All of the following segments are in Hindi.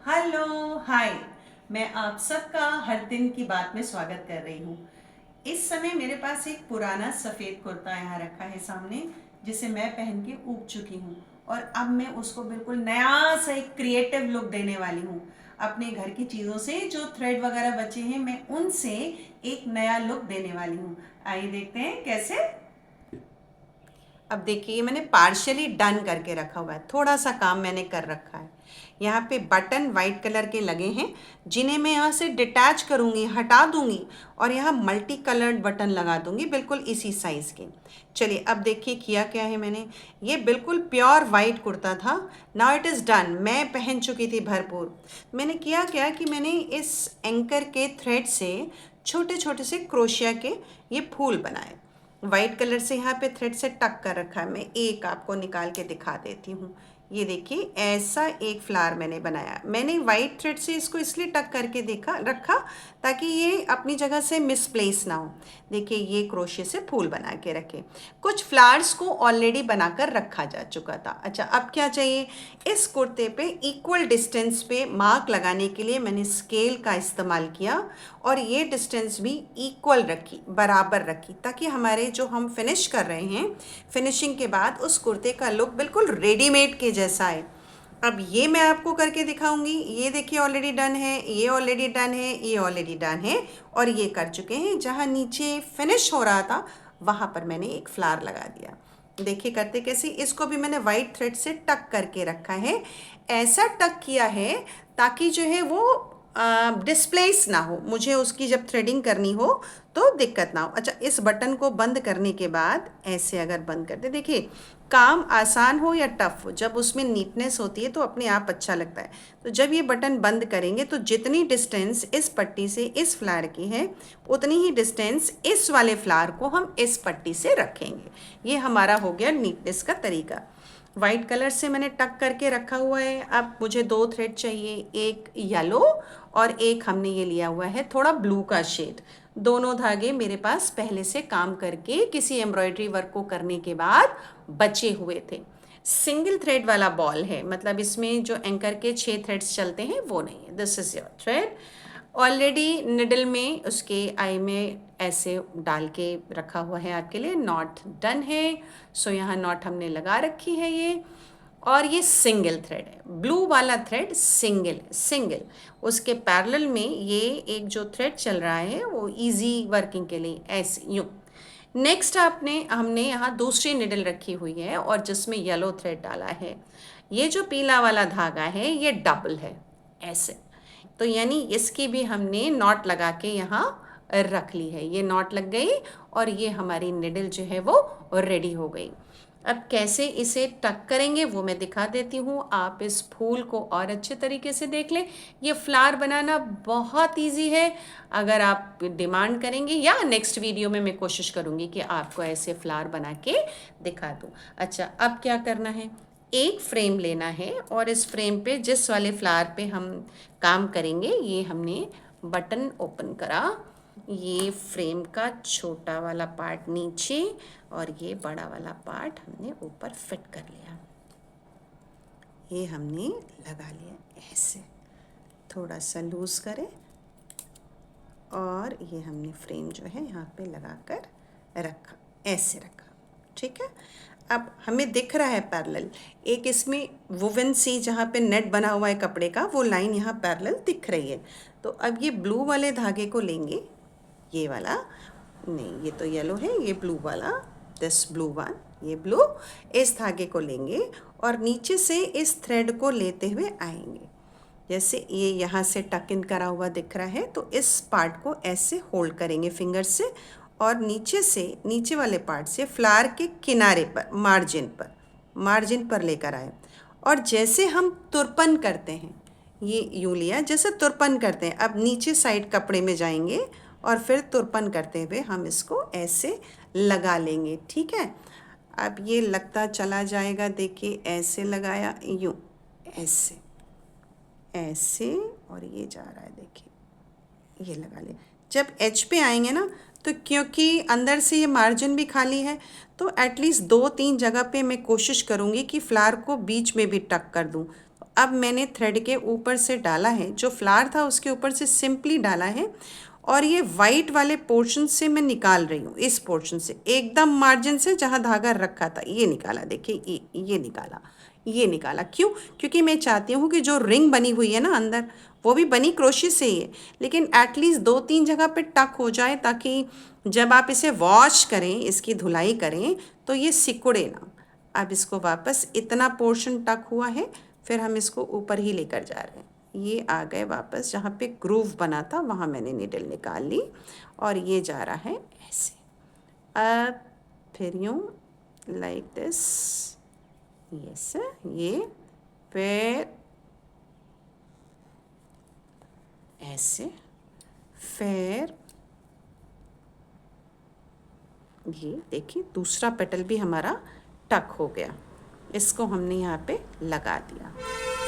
Hello hi. मैं आप सबका हर दिन की बात में स्वागत कर रही हूँ। इस समय मेरे पास एक पुराना सफ़ेद कुर्ता यहाँ रखा है सामने, जिसे मैं पहन के ऊब चुकी हूँ। और अब मैं उसको बिल्कुल नया सा एक क्रिएटिव लुक देने वाली हूँ। अपने घर की चीज़ों से जो थ्रेड वगैरह बचे हैं, मैं उनसे एक नया लुक देने वाली हूँ। आइए देखते हैं कैसे। अब देखिए, ये मैंने पार्शियली डन करके रखा हुआ है, थोड़ा सा काम मैंने कर रखा है। यहाँ पे बटन वाइट कलर के लगे हैं, जिन्हें मैं यहाँ से डिटैच करूँगी, हटा दूँगी और यहाँ मल्टी कलर्ड बटन लगा दूँगी, बिल्कुल इसी साइज़ के। चलिए अब देखिए किया क्या है मैंने। ये बिल्कुल प्योर वाइट कुर्ता था, नाउ इट इज़ डन। मैं पहन चुकी थी भरपूर। मैंने किया क्या कि मैंने इस एंकर के थ्रेड से छोटे छोटे से क्रोशिया के ये फूल बनाए। वाइट कलर से यहाँ पे थ्रेड से टक कर रखा है। मैं एक आपको निकाल के दिखा देती हूँ। ये देखिए, ऐसा एक फ्लावर मैंने बनाया। मैंने वाइट थ्रेड से इसको इसलिए टक करके रखा ताकि ये अपनी जगह से मिसप्लेस ना हो। देखिए, ये क्रोशे से फूल बना के रखे। कुछ फ्लावर्स को ऑलरेडी बनाकर रखा जा चुका था। अच्छा, अब क्या चाहिए। इस कुर्ते पे इक्वल डिस्टेंस पे मार्क लगाने के लिए मैंने स्केल का इस्तेमाल किया और ये डिस्टेंस भी इक्वल रखी, बराबर रखी, ताकि हमारे जो हम फिनिश कर रहे हैं, फिनिशिंग के बाद उस कुर्ते का लुक बिल्कुल रेडीमेड के जैसा है। अब ये मैं आपको करके दिखाऊंगी। ये देखिए, ऑलरेडी डन है, ये ऑलरेडी डन है, ये ऑलरेडी डन है और ये कर चुके हैं। जहाँ नीचे फिनिश हो रहा था वहाँ पर मैंने एक फ्लावर लगा दिया। देखिए करते कैसे। इसको भी मैंने वाइट थ्रेड से टक करके रखा है। ऐसा टक किया है ताकि जो है वो डिस्प्लेस ना हो, मुझे उसकी जब थ्रेडिंग करनी हो तो दिक्कत ना हो। अच्छा, इस बटन को बंद करने के बाद ऐसे अगर बंद करते, देखिए काम आसान हो या टफ हो, जब उसमें नीटनेस होती है तो अपने आप अच्छा लगता है। तो जब ये बटन बंद करेंगे तो जितनी डिस्टेंस इस पट्टी से इस फ्लावर की है, उतनी ही डिस्टेंस इस वाले फ्लावर को हम इस पट्टी से रखेंगे। ये हमारा हो गया नीटनेस का तरीका। वाइट कलर से मैंने टक करके रखा हुआ है। अब मुझे दो थ्रेड चाहिए, एक येलो और एक हमने ये लिया हुआ है थोड़ा ब्लू का शेड। दोनों धागे मेरे पास पहले से काम करके किसी एम्ब्रॉयडरी वर्क को करने के बाद बचे हुए थे। सिंगल थ्रेड वाला बॉल है, मतलब इसमें जो एंकर के 6 थ्रेड्स चलते हैं वो नहीं है। This is your thread. Already needle में उसके आई में ऐसे डाल के रखा हुआ है आपके लिए। नॉट डन है, सो यहाँ नॉट हमने लगा रखी है ये। और ये सिंगल थ्रेड है, ब्लू वाला थ्रेड सिंगल सिंगल। उसके पैरेलल में ये एक जो थ्रेड चल रहा है वो इजी वर्किंग के लिए ऐसे यूँ। नेक्स्ट हमने यहाँ दूसरी निडल रखी हुई है और जिसमें येलो थ्रेड डाला है। ये जो पीला वाला धागा है ये डबल है ऐसे, तो यानी इसकी भी हमने नॉट लगा के यहाँ रख ली है। ये नॉट लग गई और ये हमारी निडल जो है वो रेडी हो गई। अब कैसे इसे टक करेंगे वो मैं दिखा देती हूँ। आप इस फूल को और अच्छे तरीके से देख लें। ये फ्लावर बनाना बहुत इजी है। अगर आप डिमांड करेंगे या नेक्स्ट वीडियो में मैं कोशिश करूँगी कि आपको ऐसे फ्लावर बना के दिखा दूँ। अच्छा, अब क्या करना है, एक फ्रेम लेना है और इस फ्रेम पे जिस वाले फ्लावर पे हम काम करेंगे, ये हमने बटन ओपन करा। ये फ्रेम का छोटा वाला पार्ट नीचे और ये बड़ा वाला पार्ट हमने ऊपर फिट कर लिया। ये हमने लगा लिया ऐसे, थोड़ा सा लूज़ करें और ये हमने फ्रेम जो है यहाँ पे लगा कर रखा, ऐसे रखा। ठीक है। अब हमें दिख रहा है पैरेलल, एक इसमें वुवन सी जहाँ पे नेट बना हुआ है कपड़े का, वो लाइन यहाँ पैरेलल दिख रही है। तो अब ये ब्लू वाले धागे को लेंगे, ये वाला नहीं, ये तो येलो है, ये ब्लू वाला, दिस ब्लू वन, ये ब्लू, इस धागे को लेंगे और नीचे से इस थ्रेड को लेते हुए आएंगे। जैसे ये यहाँ से टक इन करा हुआ दिख रहा है, तो इस पार्ट को ऐसे होल्ड करेंगे फिंगर से और नीचे से, नीचे वाले पार्ट से फ्लावर के किनारे पर, मार्जिन पर लेकर आए। और जैसे हम तुरपन करते हैं, ये यूँ लिया जैसे तुरपन करते हैं। अब नीचे साइड कपड़े में जाएंगे और फिर तुरपन करते हुए हम इसको ऐसे लगा लेंगे। ठीक है। अब ये लगता चला जाएगा, देखिए ऐसे लगाया, यूँ ऐसे ऐसे, और ये जा रहा है, देखिए ये लगा ले। जब एज पे आएंगे ना, तो क्योंकि अंदर से ये मार्जिन भी खाली है, तो एटलीस्ट 2-3 जगह पे मैं कोशिश करूँगी कि फ्लावर को बीच में भी टक कर दूँ। अब मैंने थ्रेड के ऊपर से डाला है, जो फ्लावर था उसके ऊपर से सिंपली डाला है, और ये वाइट वाले पोर्शन से मैं निकाल रही हूँ, इस पोर्शन से एकदम मार्जिन से जहाँ धागा रखा था ये निकाला। देखिए ये निकाला क्यों? क्योंकि मैं चाहती हूँ कि जो रिंग बनी हुई है ना अंदर, वो भी बनी क्रोशे से ही है, लेकिन एटलीस्ट 2-3 जगह पे टक हो जाए, ताकि जब आप इसे वॉश करें, इसकी धुलाई करें, तो ये सिकुड़े ना। अब इसको वापस, इतना पोर्शन टक हुआ है, फिर हम इसको ऊपर ही लेकर जा रहे हैं। ये आ गए वापस जहाँ पे ग्रूव बना था, वहाँ मैंने नीडल निकाल ली और ये जा रहा है ऐसे। अब फिर यूँ लाइक दिस, यस, ये फिर ऐसे, फिर ये देखिए दूसरा पेटल भी हमारा टक हो गया, इसको हमने यहाँ पे लगा दिया।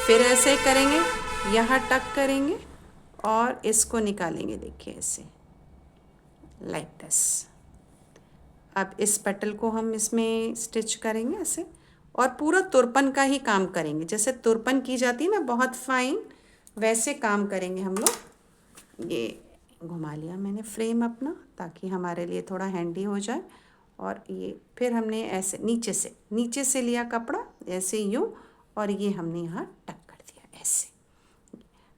फिर ऐसे करेंगे, यहाँ टक करेंगे और इसको निकालेंगे, देखिए ऐसे, लाइक दिस। अब इस पेटल को हम इसमें स्टिच करेंगे ऐसे, और पूरा तुरपन का ही काम करेंगे, जैसे तुरपन की जाती है ना बहुत फाइन, वैसे काम करेंगे हम लोग। ये घुमा लिया मैंने फ्रेम अपना, ताकि हमारे लिए थोड़ा हैंडी हो जाए। और ये फिर हमने ऐसे नीचे से लिया कपड़ा ऐसे यूँ, और ये हमने यहाँ टक कर दिया ऐसे।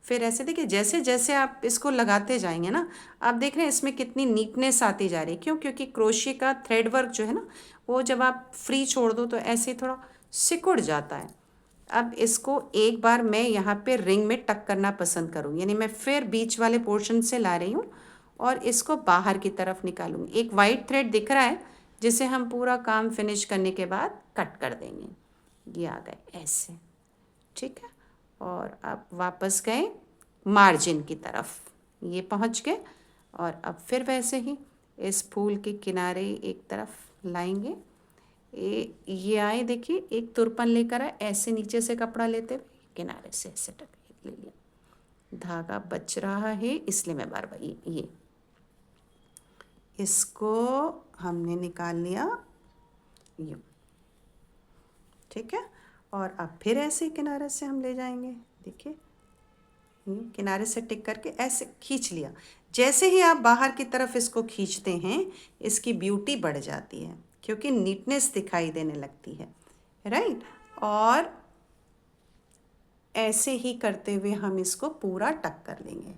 फिर ऐसे देखिए, जैसे जैसे आप इसको लगाते जाएंगे ना, आप देख रहे हैं इसमें कितनी नीटनेस आती जा रही है। क्यों? क्योंकि क्रोशे का थ्रेड वर्क जो है ना, वो जब आप फ्री छोड़ दो तो ऐसे थोड़ा सिकुड़ जाता है। अब इसको एक बार मैं यहाँ पे रिंग में टक करना पसंद करूँ, यानी मैं फिर बीच वाले पोर्शन से ला रही हूँ और इसको बाहर की तरफ निकालूंगी। एक वाइट थ्रेड दिख रहा है, जिसे हम पूरा काम फिनिश करने के बाद कट कर देंगे। ये आ गए ऐसे, ठीक है। और अब वापस गए मार्जिन की तरफ, ये पहुंच गए, और अब फिर वैसे ही इस फूल के किनारे एक तरफ लाएंगे। ये आए, देखिए एक तुरपन लेकर आए, ऐसे नीचे से कपड़ा लेते हुए किनारे से ऐसे टक ले लिया। धागा बच रहा है इसलिए मैं बार बार ये इसको हमने निकाल लिया, यूँ, ठीक है। और अब फिर ऐसे किनारे से हम ले जाएंगे, देखिए किनारे से टिक करके ऐसे खींच लिया। जैसे ही आप बाहर की तरफ इसको खींचते हैं, इसकी ब्यूटी बढ़ जाती है, क्योंकि नीटनेस दिखाई देने लगती है, राइट। और ऐसे ही करते हुए हम इसको पूरा टक कर लेंगे।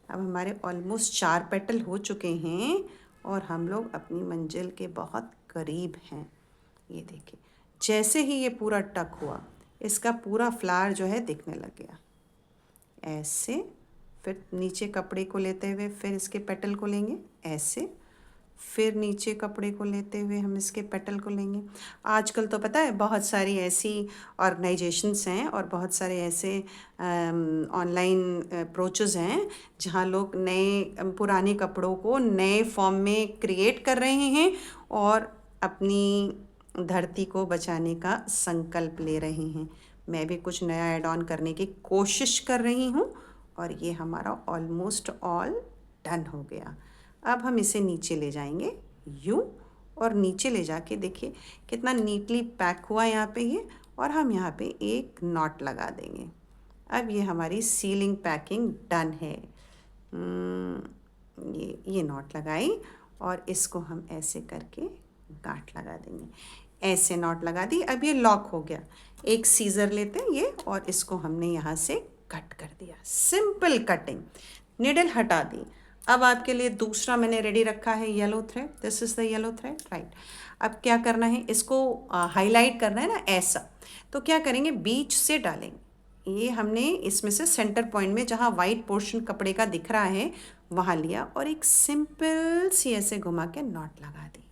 अब हमारे ऑलमोस्ट 4 पेटल हो चुके हैं और हम लोग अपनी मंजिल के बहुत करीब हैं। ये देखिए, जैसे ही ये पूरा टक हुआ, इसका पूरा फ्लावर जो है दिखने लग गया ऐसे। फिर नीचे कपड़े को लेते हुए फिर इसके पेटल को लेंगे ऐसे, फिर नीचे कपड़े को लेते हुए हम इसके पेटल को लेंगे। आजकल तो पता है बहुत सारी ऐसी ऑर्गेनाइजेशंस हैं और बहुत सारे ऐसे ऑनलाइन अप्रोचेस हैं, जहाँ लोग नए पुराने कपड़ों को नए फॉर्म में क्रिएट कर रहे हैं और अपनी धरती को बचाने का संकल्प ले रहे हैं। मैं भी कुछ नया ऐड ऑन करने की कोशिश कर रही हूँ और ये हमारा ऑलमोस्ट ऑल डन हो गया। अब हम इसे नीचे ले जाएंगे यूँ, और नीचे ले जाके देखिए कितना नीटली पैक हुआ यहाँ पे ये, और हम यहाँ पे एक नॉट लगा देंगे। अब ये हमारी सीलिंग पैकिंग डन है। ये नॉट लगाई और इसको हम ऐसे करके गांठ लगा देंगे। ऐसे नॉट लगा दी। अब ये लॉक हो गया। एक सीज़र लेते हैं ये, और इसको हमने यहाँ से कट कर दिया। सिंपल कटिंग, निडल हटा दी। अब आपके लिए दूसरा मैंने रेडी रखा है yellow thread. This is the yellow thread, right. अब क्या करना है, इसको हाईलाइट करना है ना ऐसा, तो क्या करेंगे, बीच से डालेंगे। ये हमने इसमें से सेंटर पॉइंट में जहाँ वाइट पोर्शन कपड़े का दिख रहा है वहाँ लिया और एक सिंपल सी ऐसे घुमा के नॉट लगा दी,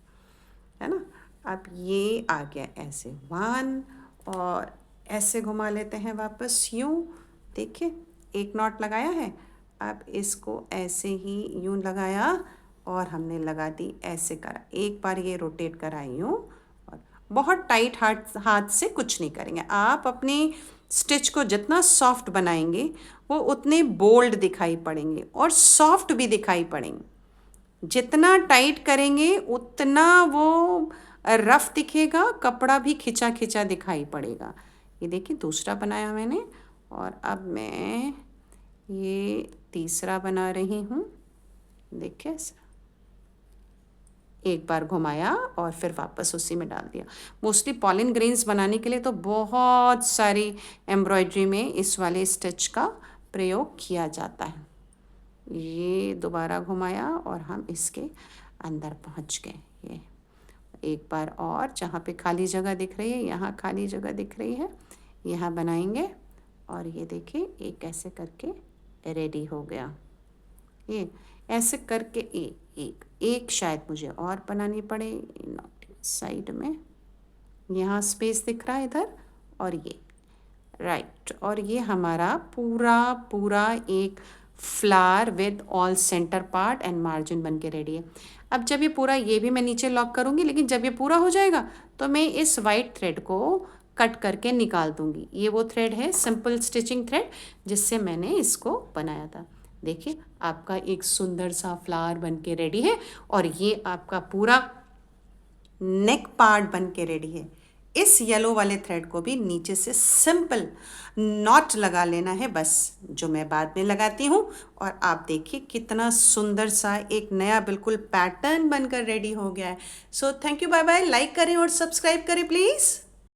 है ना। अब ये आ गया ऐसे 1, और ऐसे घुमा लेते हैं वापस यूँ, देखिए एक नॉट लगाया है। अब इसको ऐसे ही यूँ लगाया और हमने लगा दी ऐसे करा, एक बार ये रोटेट करा यूँ, और बहुत टाइट हाथ से कुछ नहीं करेंगे। आप अपनी स्टिच को जितना सॉफ्ट बनाएंगे वो उतने बोल्ड दिखाई पड़ेंगे और सॉफ्ट भी दिखाई पड़ेंगे। जितना टाइट करेंगे उतना वो रफ दिखेगा, कपड़ा भी खिंचा खिंचा दिखाई पड़ेगा। ये देखिए दूसरा बनाया मैंने, और अब मैं ये तीसरा बना रही हूँ। देखिए, एक बार घुमाया और फिर वापस उसी में डाल दिया। मोस्टली पॉलिन ग्रेन्स बनाने के लिए तो बहुत सारी एम्ब्रॉयडरी में इस वाले स्टिच का प्रयोग किया जाता है। ये दोबारा घुमाया और हम इसके अंदर पहुंच गए। ये एक बार और, जहाँ पे खाली जगह दिख रही है, यहाँ खाली जगह दिख रही है, यहाँ बनाएंगे। और ये देखिए, एक ऐसे करके रेडी हो गया। ये ऐसे करके एक एक शायद मुझे और बनानी पड़े साइड में। यहाँ स्पेस दिख रहा है इधर, और ये राइट। और ये हमारा पूरा पूरा एक flower with all centre part and margin बन के रेडी है। अब जब ये पूरा, ये भी मैं नीचे लॉक करूँगी, लेकिन जब ये पूरा हो जाएगा तो मैं इस वाइट थ्रेड को कट करके निकाल दूँगी। ये वो थ्रेड है, सिंपल स्टिचिंग थ्रेड, जिससे मैंने इसको बनाया था। देखिए, आपका एक सुंदर सा फ्लावर बन के रेडी है, और ये आपका पूरा नेक पार्ट बन के रेडी है। इस येलो वाले थ्रेड को भी नीचे से सिंपल नॉट लगा लेना है बस, जो मैं बाद में लगाती हूँ। और आप देखिए कितना सुंदर सा एक नया बिल्कुल पैटर्न बनकर रेडी हो गया है। So thank you, bye bye. Like करें और सब्सक्राइब करें प्लीज़।